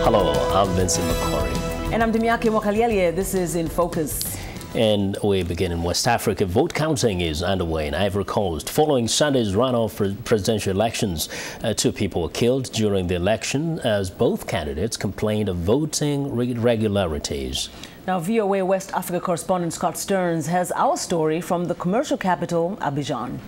Hello, I'm Vincent McCory. And I'm Demiake Mokaliele. This is In Focus. And we begin in West Africa. Vote counting is underway in Ivory Coast. Following Sunday's runoff for presidential elections, 2 people were killed during the election as both candidates complained of voting irregularities. Now, VOA West Africa correspondent Scott Stearns has our story from the commercial capital, Abidjan.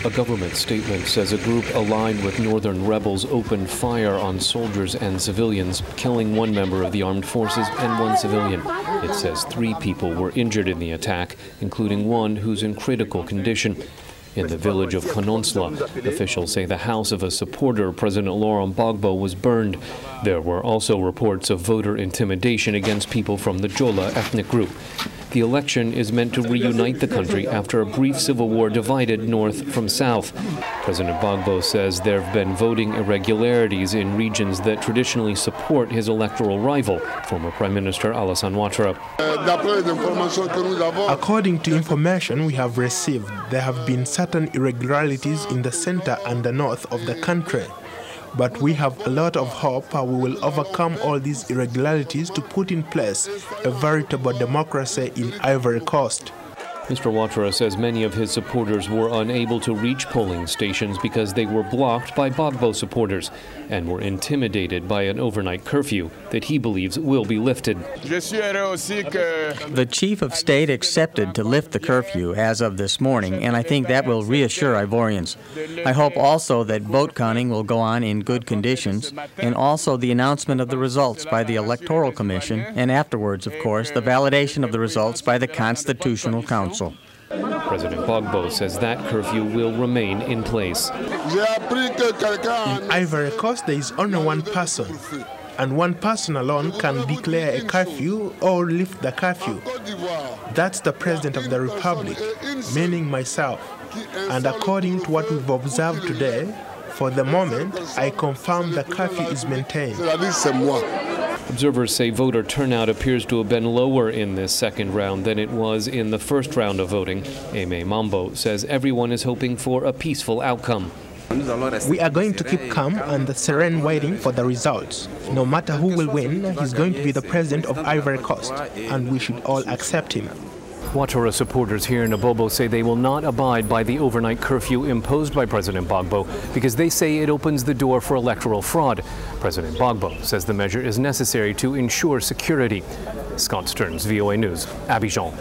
A government statement says a group aligned with northern rebels opened fire on soldiers and civilians, killing 1 member of the armed forces and 1 civilian. It says 3 people were injured in the attack, including 1 who's in critical condition. In the village of Kanonsla, officials say the house of a supporter of President Laurent Gbagbo was burned. There were also reports of voter intimidation against people from the Jola ethnic group. The election is meant to reunite the country after a brief civil war divided north from south. President Gbagbo says there have been voting irregularities in regions that traditionally support his electoral rival, former Prime Minister Alassane Ouattara. According to information we have received, there have been certain irregularities in the center and the north of the country. But we have a lot of hope we will overcome all these irregularities to put in place a veritable democracy in Ivory Coast. Mr. Ouattara says many of his supporters were unable to reach polling stations because they were blocked by Gbagbo supporters and were intimidated by an overnight curfew that he believes will be lifted. The chief of state accepted to lift the curfew as of this morning, and I think that will reassure Ivorians. I hope also that vote counting will go on in good conditions, and also the announcement of the results by the Electoral Commission, and afterwards, of course, the validation of the results by the Constitutional Council. President Gbagbo says that curfew will remain in place. In Ivory Coast, there is only 1 person, and 1 person alone can declare a curfew or lift the curfew. That's the President of the Republic, meaning myself. And according to what we've observed today, for the moment, I confirm the curfew is maintained. Observers say voter turnout appears to have been lower in this second round than it was in the first round of voting. Aimé Mambo says everyone is hoping for a peaceful outcome. We are going to keep calm and serene waiting for the results. No matter who will win, he's going to be the president of Ivory Coast, and we should all accept him. Ouattara supporters here in Abobo say they will not abide by the overnight curfew imposed by President Gbagbo because they say it opens the door for electoral fraud. President Gbagbo says the measure is necessary to ensure security. Scott Stearns, VOA News, Abidjan.